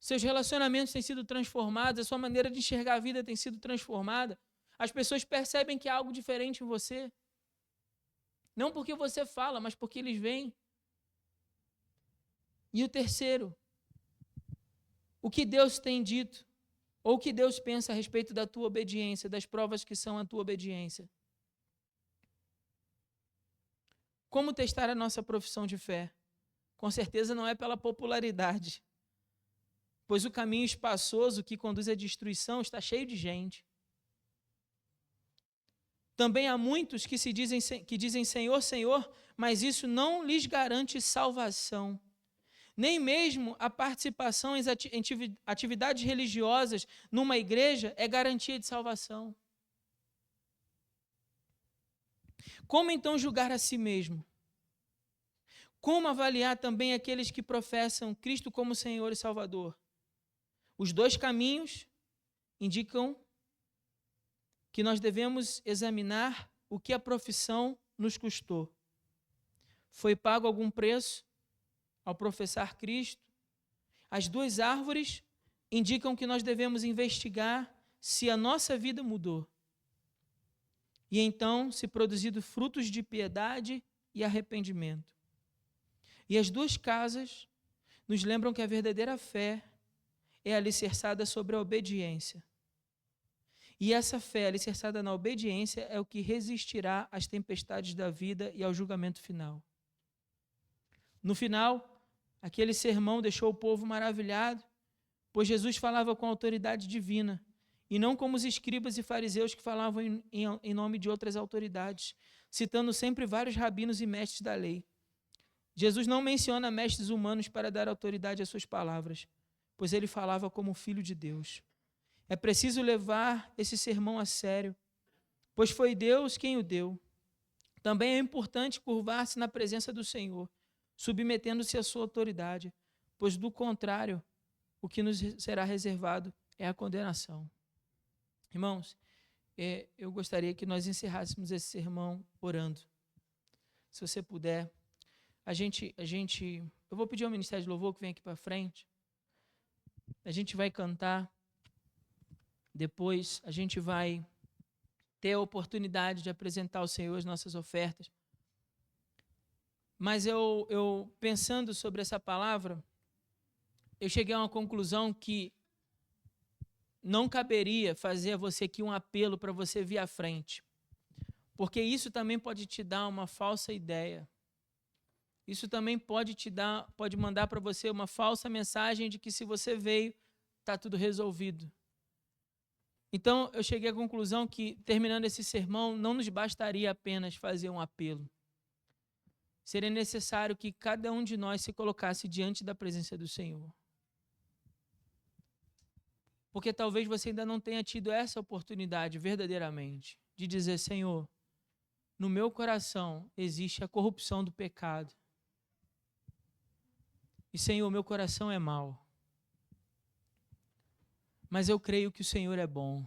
Seus relacionamentos têm sido transformados, a sua maneira de enxergar a vida tem sido transformada. As pessoas percebem que há algo diferente em você. Não porque você fala, mas porque eles veem. E o terceiro, o que Deus tem dito, ou o que Deus pensa a respeito da tua obediência, das provas que são a tua obediência. Como testar a nossa profissão de fé? Com certeza não é pela popularidade, pois o caminho espaçoso que conduz à destruição está cheio de gente. Também há muitos que dizem Senhor, Senhor, mas isso não lhes garante salvação. Nem mesmo a participação em atividades religiosas numa igreja é garantia de salvação. Como então julgar a si mesmo? Como avaliar também aqueles que professam Cristo como Senhor e Salvador? Os dois caminhos indicam que nós devemos examinar o que a profissão nos custou. Foi pago algum preço ao professar Cristo? As duas árvores indicam que nós devemos investigar se a nossa vida mudou. E então, se produzido frutos de piedade e arrependimento. E as duas casas nos lembram que a verdadeira fé é alicerçada sobre a obediência. E essa fé alicerçada na obediência é o que resistirá às tempestades da vida e ao julgamento final. No final, aquele sermão deixou o povo maravilhado, pois Jesus falava com autoridade divina, e não como os escribas e fariseus que falavam em nome de outras autoridades, citando sempre vários rabinos e mestres da lei. Jesus não menciona mestres humanos para dar autoridade às suas palavras, pois ele falava como filho de Deus. É preciso levar esse sermão a sério, pois foi Deus quem o deu. Também é importante curvar-se na presença do Senhor, submetendo-se à sua autoridade, pois do contrário, o que nos será reservado é a condenação. Irmãos, eu gostaria que nós encerrássemos esse sermão orando. Se você puder, eu vou pedir ao Ministério de Louvor que venha aqui para frente. A gente vai cantar. Depois a gente vai ter a oportunidade de apresentar ao Senhor as nossas ofertas. Mas eu pensando sobre essa palavra, eu cheguei a uma conclusão que não caberia fazer a você aqui um apelo para você vir à frente, porque isso também pode te dar uma falsa ideia. Isso também pode mandar para você uma falsa mensagem de que se você veio, está tudo resolvido. Então, eu cheguei à conclusão que, terminando esse sermão, não nos bastaria apenas fazer um apelo. Seria necessário que cada um de nós se colocasse diante da presença do Senhor. Porque talvez você ainda não tenha tido essa oportunidade verdadeiramente de dizer: Senhor, no meu coração existe a corrupção do pecado. E, Senhor, meu coração é mau. Mas eu creio que o Senhor é bom.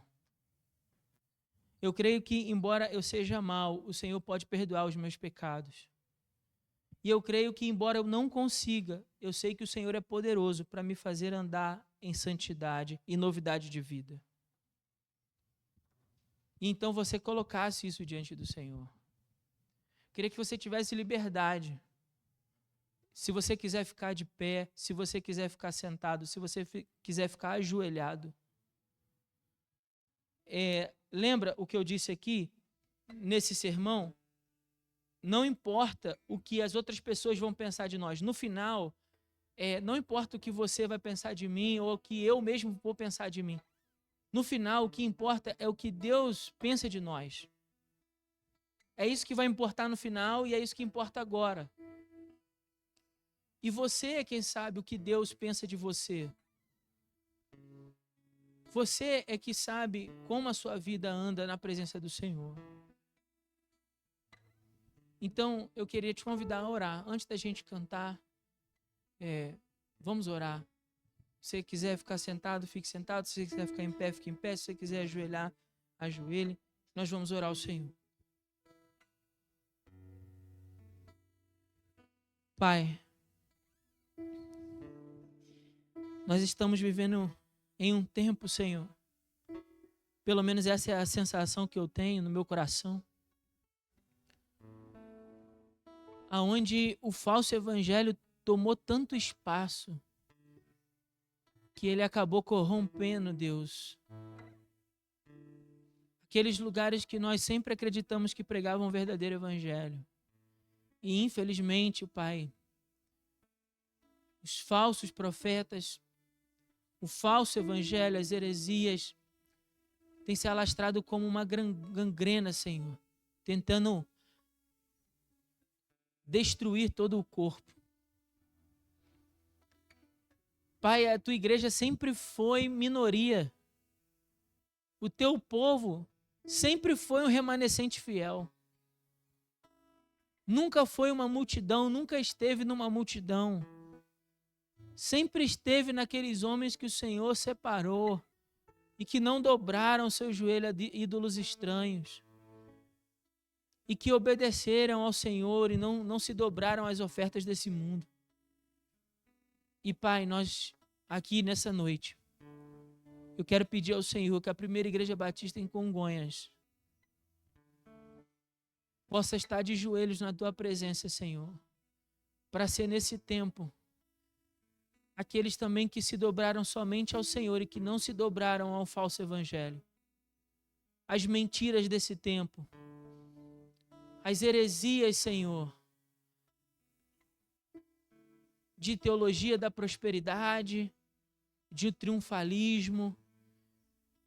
Eu creio que, embora eu seja mau, o Senhor pode perdoar os meus pecados. E eu creio que, embora eu não consiga, eu sei que o Senhor é poderoso para me fazer andar em santidade e novidade de vida. E então você colocasse isso diante do Senhor. Queria que você tivesse liberdade. Se você quiser ficar de pé, se você quiser ficar sentado, se você quiser ficar ajoelhado. Lembra o que eu disse aqui, nesse sermão? Não importa o que as outras pessoas vão pensar de nós. No final, não importa o que você vai pensar de mim ou o que eu mesmo vou pensar de mim. No final, o que importa é o que Deus pensa de nós. É isso que vai importar no final e é isso que importa agora. E você é quem sabe o que Deus pensa de você. Você é que sabe como a sua vida anda na presença do Senhor. Então, eu queria te convidar a orar. Antes da gente cantar, vamos orar. Se você quiser ficar sentado, fique sentado. Se você quiser ficar em pé, fique em pé. Se você quiser ajoelhar, ajoelhe. Nós vamos orar ao Senhor. Pai, nós estamos vivendo em um tempo, Senhor. Pelo menos essa é a sensação que eu tenho no meu coração. Aonde o falso evangelho tomou tanto espaço que ele acabou corrompendo, Deus. Aqueles lugares que nós sempre acreditamos que pregavam o verdadeiro evangelho. E infelizmente, Pai, os falsos profetas, o falso evangelho, as heresias, têm se alastrado como uma gangrena, Senhor, tentando destruir todo o corpo. Pai, a tua igreja sempre foi minoria. O teu povo sempre foi um remanescente fiel. Nunca foi uma multidão, nunca esteve numa multidão. Sempre esteve naqueles homens que o Senhor separou e que não dobraram seu joelho a ídolos estranhos e que obedeceram ao Senhor e não se dobraram às ofertas desse mundo. E Pai, nós aqui nessa noite, eu quero pedir ao Senhor que a primeira igreja batista em Congonhas possa estar de joelhos na tua presença, Senhor, para ser nesse tempo aqueles também que se dobraram somente ao Senhor e que não se dobraram ao falso evangelho. As mentiras desse tempo, as heresias, Senhor, de teologia da prosperidade, de triunfalismo,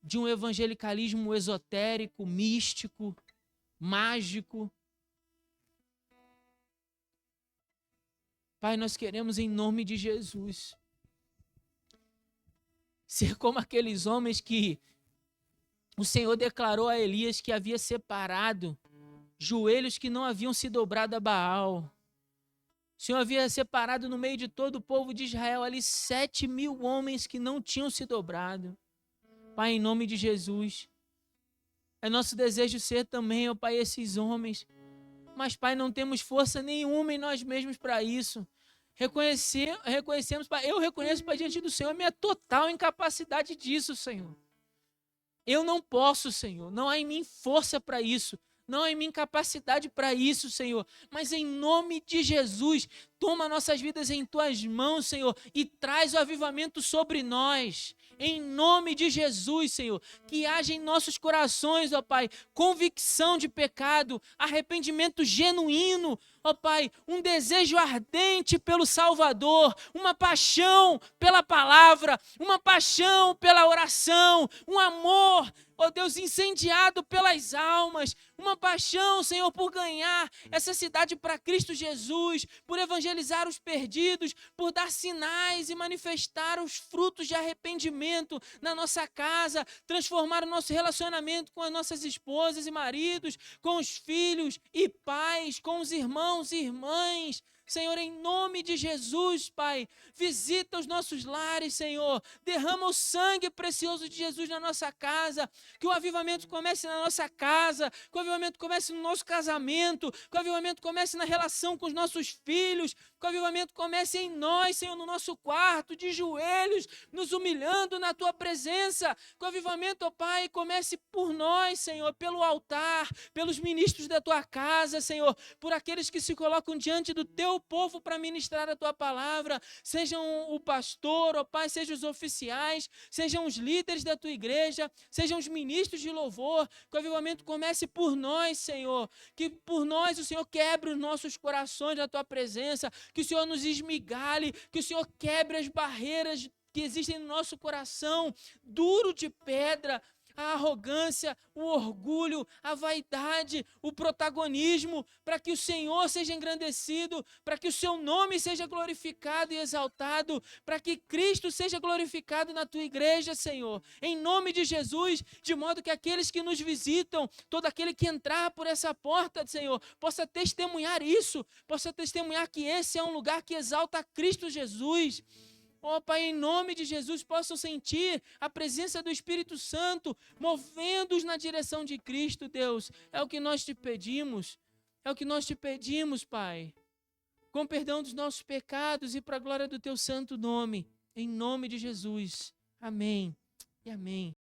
de um evangelicalismo esotérico, místico, mágico. Pai, nós queremos em nome de Jesus ser como aqueles homens que o Senhor declarou a Elias que havia separado, joelhos que não haviam se dobrado a Baal. O Senhor havia separado no meio de todo o povo de Israel ali 7.000 homens que não tinham se dobrado. Pai, em nome de Jesus, é nosso desejo ser também, ó Pai, esses homens. Mas, Pai, não temos força nenhuma em nós mesmos para isso. Reconhecemos, Pai, eu reconheço, Pai, diante do Senhor a minha total incapacidade disso, Senhor. Eu não posso, Senhor, não há em mim força para isso. Não há em mim capacidade para isso, Senhor. Mas em nome de Jesus, toma nossas vidas em tuas mãos, Senhor, e traz o avivamento sobre nós. em nome de Jesus, Senhor. Que haja em nossos corações, ó Pai, convicção de pecado, arrependimento genuíno, ó Pai, um desejo ardente pelo Salvador, uma paixão pela palavra, uma paixão pela oração, um amor, ó Deus, incendiado pelas almas, uma paixão, Senhor, por ganhar essa cidade para Cristo Jesus, por evangelizar os perdidos, por dar sinais e manifestar os frutos de arrependimento na nossa casa, transformar o nosso relacionamento com as nossas esposas e maridos, com os filhos e pais, com os irmãos e irmãs. Senhor, em nome de Jesus, Pai, visita os nossos lares, Senhor, derrama o sangue precioso de Jesus na nossa casa, que o avivamento comece na nossa casa, que o avivamento comece no nosso casamento, que o avivamento comece na relação com os nossos filhos, que o avivamento comece em nós, Senhor, no nosso quarto, de joelhos, nos humilhando na Tua presença, que o avivamento, ó Pai, comece por nós, Senhor, pelo altar, pelos ministros da Tua casa, Senhor, por aqueles que se colocam diante do Teu povo para ministrar a Tua palavra, sejam o pastor, ó Pai, sejam os oficiais, sejam os líderes da Tua igreja, sejam os ministros de louvor, que o avivamento comece por nós, Senhor, que por nós o Senhor quebre os nossos corações na Tua presença, que o Senhor nos esmigale, que o Senhor quebre as barreiras que existem no nosso coração, duro de pedra, a arrogância, o orgulho, a vaidade, o protagonismo, para que o Senhor seja engrandecido, para que o Seu nome seja glorificado e exaltado, para que Cristo seja glorificado na Tua igreja, Senhor, em nome de Jesus, de modo que aqueles que nos visitam, todo aquele que entrar por essa porta, Senhor, possa testemunhar isso, possa testemunhar que esse é um lugar que exalta Cristo Jesus. Ó Pai, em nome de Jesus, possam sentir a presença do Espírito Santo, movendo-os na direção de Cristo, Deus. É o que nós te pedimos, Pai. Com perdão dos nossos pecados e para a glória do Teu santo nome. Em nome de Jesus. Amém e amém.